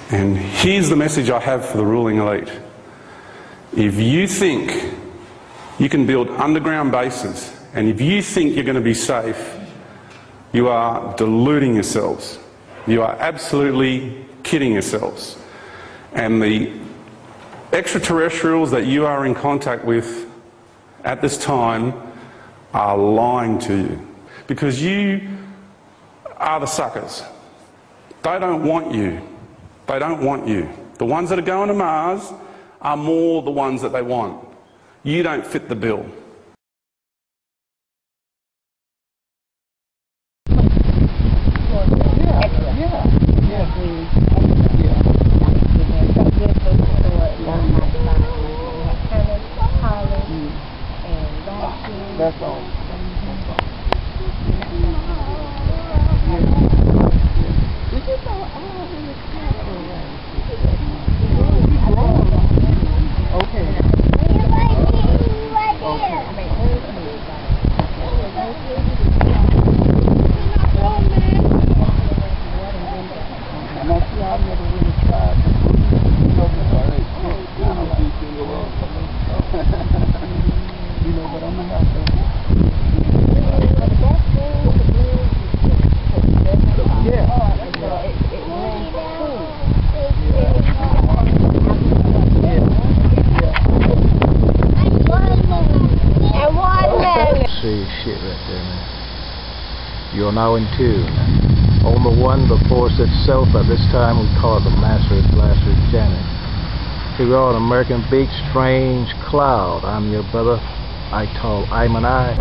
And here's the message I have for the ruling elite. If you think you can build underground bases, and if you think you're going to be safe, you are deluding yourselves. You are absolutely kidding yourselves. And the extraterrestrials that you are in contact with at this time are lying to you, because you are the suckers. They don't want you. They don't want you. The ones that are going to Mars are more the ones that they want. You don't fit the bill. That's all. Did you know all in the okay. And I see I never really tried to you know, but I'm gonna have to. Yeah. See shit right there, man. You are now in tune. On the one, the force itself. At this time, we call it the Master Blaster Janet. Here we are on American Beach, Strange Cloud. I'm your brother, Ital Iman I.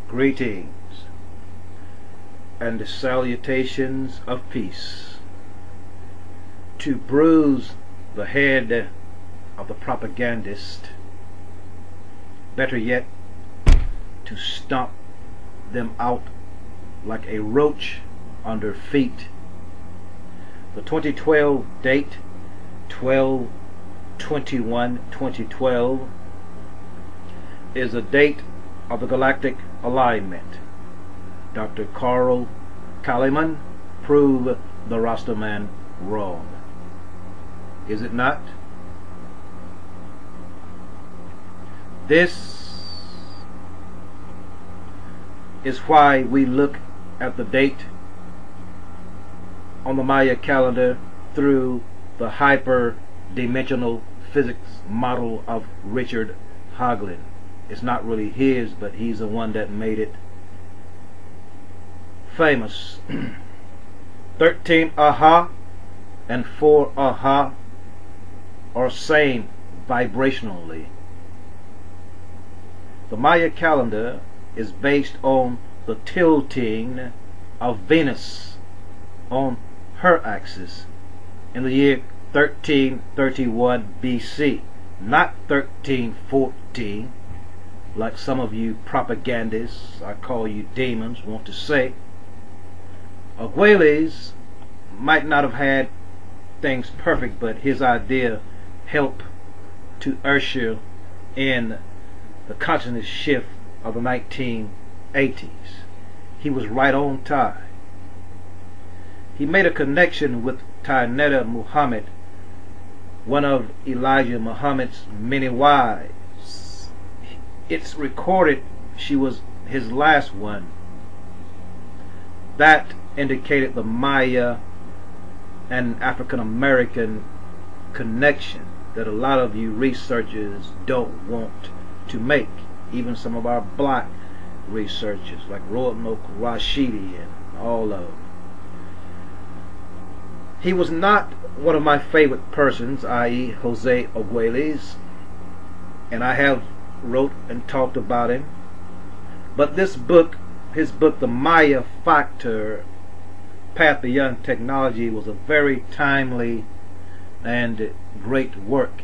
Greetings and salutations of peace. To bruise the head of the propagandist, better yet, to stomp them out like a roach under feet. The 2012 date, 12/21/2012, is a date of the galactic alignment. Dr. Carl Kaliman proved the Rastaman wrong. Is it not? This is why we look at the date on the Maya calendar through the hyper-dimensional physics model of Richard Hagelin. It's not really his, but he's the one that made it famous. 13 aha and 4 aha are same vibrationally. The Maya calendar is based on the tilting of Venus on her axis in the year 1331 BC, not 1314, like some of you propagandists, I call you demons, want to say. Aguiles might not have had things perfect, but his idea helped to usher in the consciousness shift of the 1980s. He was right on time. He made a connection with Tainetta Muhammad, one of Elijah Muhammad's many wives. It's recorded she was his last one. That indicated the Maya and African American connection that a lot of you researchers don't want to make. Even some of our black researchers like Roanoke Rashidi and all of them. He was not one of my favorite persons, i.e. Jose Aguiles, and I have wrote and talked about him. But this book, his book, The Maya Factor, Path Beyond Technology, was a very timely and great work.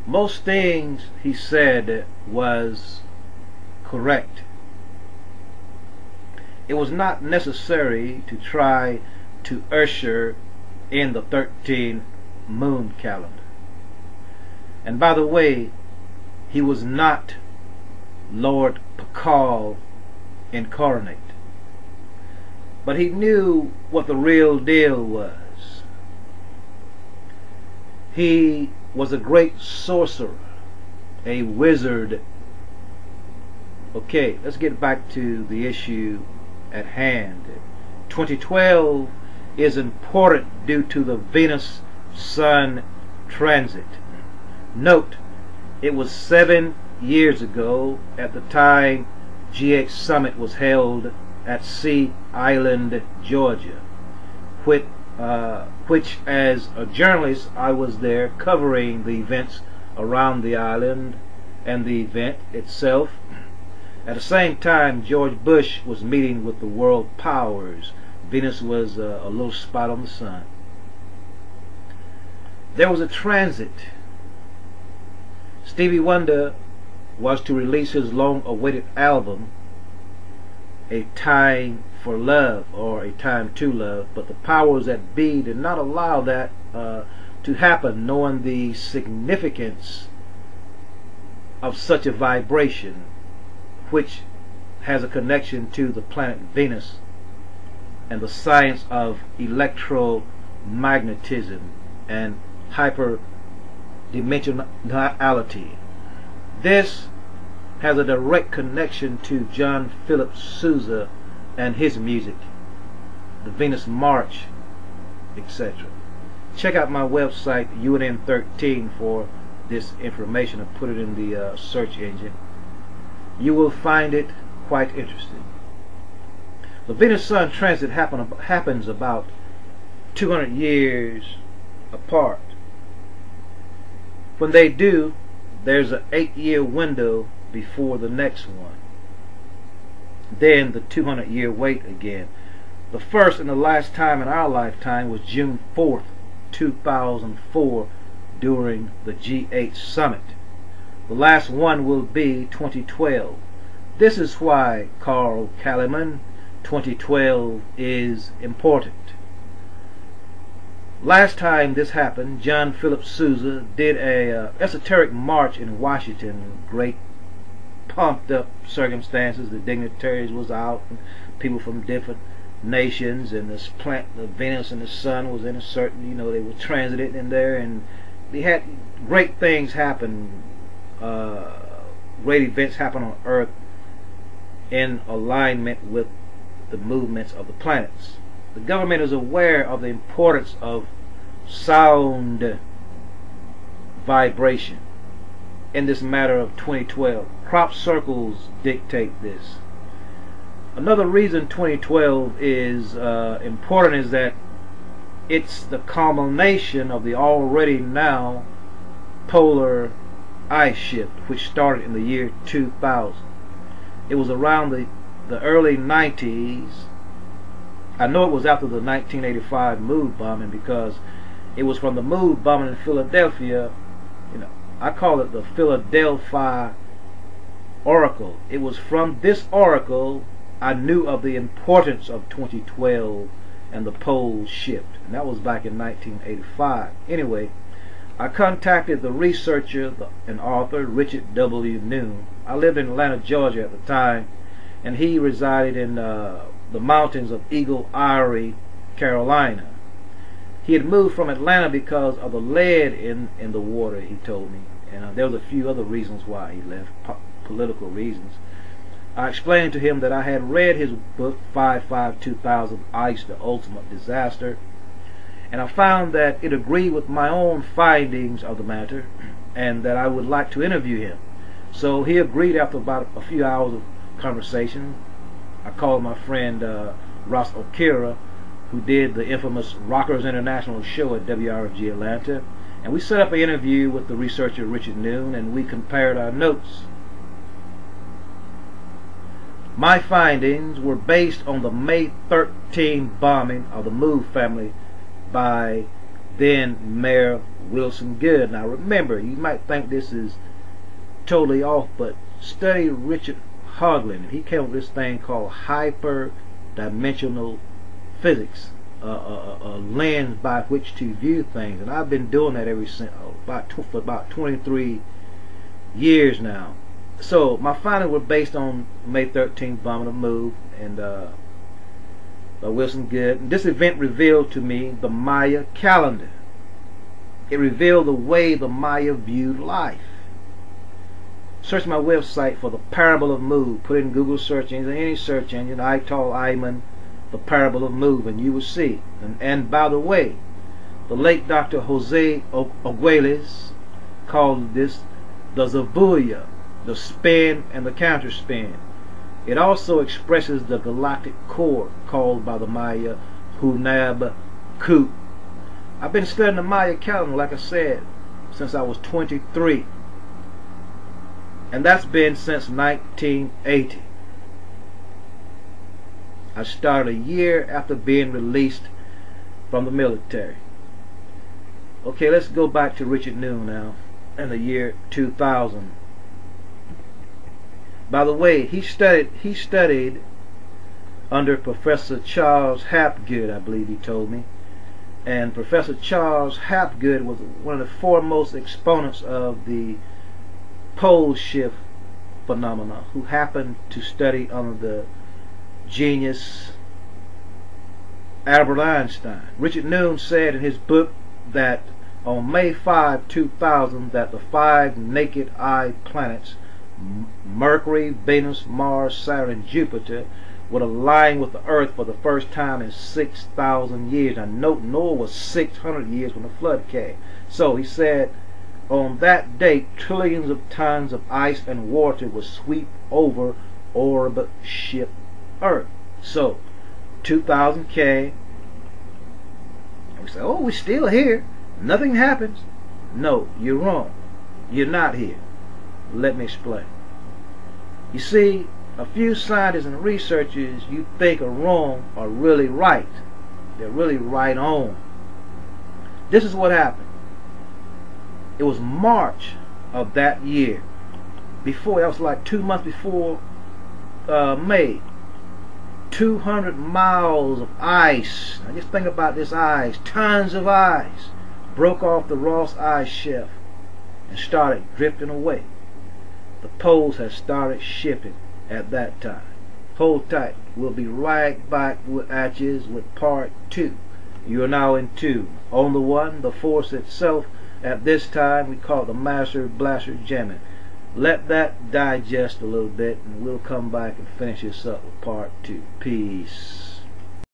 Most things he said was correct. It was not necessary to try to usher in the 13 moon calendar. And by the way, he was not Lord Pakal incarnate, but he knew what the real deal was. He was a great sorcerer, a wizard. Okay, let's get back to the issue at hand. 2012 is important due to the Venus-Sun transit. Note, it was 7 years ago at the time GH Summit was held at Sea Island, Georgia, which as a journalist I was there covering the events around the island and the event itself. At the same time, George Bush was meeting with the world powers. Venus was a little spot on the sun. There was a transit. Stevie Wonder was to release his long-awaited album, A Time for Love, or A Time to Love, but the powers that be did not allow that to happen, knowing the significance of such a vibration, which has a connection to the planet Venus and the science of electromagnetism and hyperdimensionality. This has a direct connection to John Philip Sousa and his music, the Venus March, etc. Check out my website UNN13 for this information. I put it in the search engine. You will find it quite interesting. The Venus-Sun transit happens about 200 years apart. When they do, there's an 8-year window before the next one. Then the 200-year wait again. The first and the last time in our lifetime was June 4th, 2004 during the G8 Summit. The last one will be 2012. This is why, Carl Kaliman, 2012 is important. Last time this happened, John Philip Sousa did a esoteric march in Washington. Great pumped up circumstances. The dignitaries was out, and people from different nations, and this planet, the Venus and the Sun was in a certain, they were transiting in there, and they had great things happen. Great events happen on Earth in alignment with the movements of the planets. The government is aware of the importance of sound vibration in this matter of 2012. Crop circles dictate this. Another reason 2012 is important is that it's the culmination of the already now polar ice shift, which started in the year 2000. It was around the early 90s. I know it was after the 1985 mood bombing, because it was from the mood bombing in Philadelphia. You know, I call it the Philadelphia Oracle. It was from this oracle I knew of the importance of 2012 and the pole shift, and that was back in 1985. Anyway, I contacted the researcher and author Richard W. Noon. I lived in Atlanta, Georgia at the time, and he resided in the mountains of Eagle Eyrie, Carolina. He had moved from Atlanta because of the lead in the water, he told me, and there was a few other reasons why he left, political reasons. I explained to him that I had read his book 5/5/2000, Ice, the Ultimate Disaster, and I found that it agreed with my own findings of the matter, and that I would like to interview him. So he agreed after about a few hours of conversation. I called my friend Ross O'Kira, who did the infamous Rockers International show at WRFG Atlanta, and we set up an interview with the researcher Richard Noon, and we compared our notes. My findings were based on the May 13 bombing of the Move family by then Mayor Wilson Goode. Now remember, you might think this is totally off, but study Richard Hoagland. He came up with this thing called hyperdimensional physics, a lens by which to view things, and I've been doing that ever since, for about 23 years now. So my findings were based on May 13th bombing of Move and by Wilson Goode. And this event revealed to me the Maya calendar. It revealed the way the Maya viewed life. Search my website for the Parable of Move. Put in Google search engine, any search engine, Ital Iman, the Parable of Move, and you will see. And by the way, the late Dr. Jose Arguelles called this the Zabuya, the spin and the counter spin. It also expresses the galactic core called by the Maya Hunab Ku. I've been studying the Maya calendar, like I said, since I was 23, and that's been since 1980. I started a year after being released from the military. Okay, let's go back to Richard Noon now, in the year 2000. By the way, he studied under Professor Charles Hapgood, I believe he told me. And Professor Charles Hapgood was one of the foremost exponents of the pole shift phenomena, who happened to study under the genius Albert Einstein. Richard Noon said in his book that on May 5, 2000, that the 5 naked eye planets, Mercury, Venus, Mars, Saturn, Jupiter, would align with the Earth for the first time in 6,000 years. Now note, Noah was 600 years when the flood came. So he said, on that date, trillions of tons of ice and water would sweep over orbit ship Earth. So 2000 came, and we say, oh, we're still here, nothing happens. No, you're wrong. You're not here. Let me explain. You see, a few scientists and researchers you think are wrong are really right. They're really right on. This is what happened. It was March of that year. Before, that was like 2 months before May. 200 miles of ice. Now just think about this ice. Tons of ice broke off the Ross Ice Shelf and started drifting away. The poles had started shifting at that time. Hold tight. We'll be right back at you with part 2. You are now in 2. On the 1, the force itself. At this time, we call it the Master Blaster Jamming. Let that digest a little bit, and we'll come back and finish this up with part 2. Peace.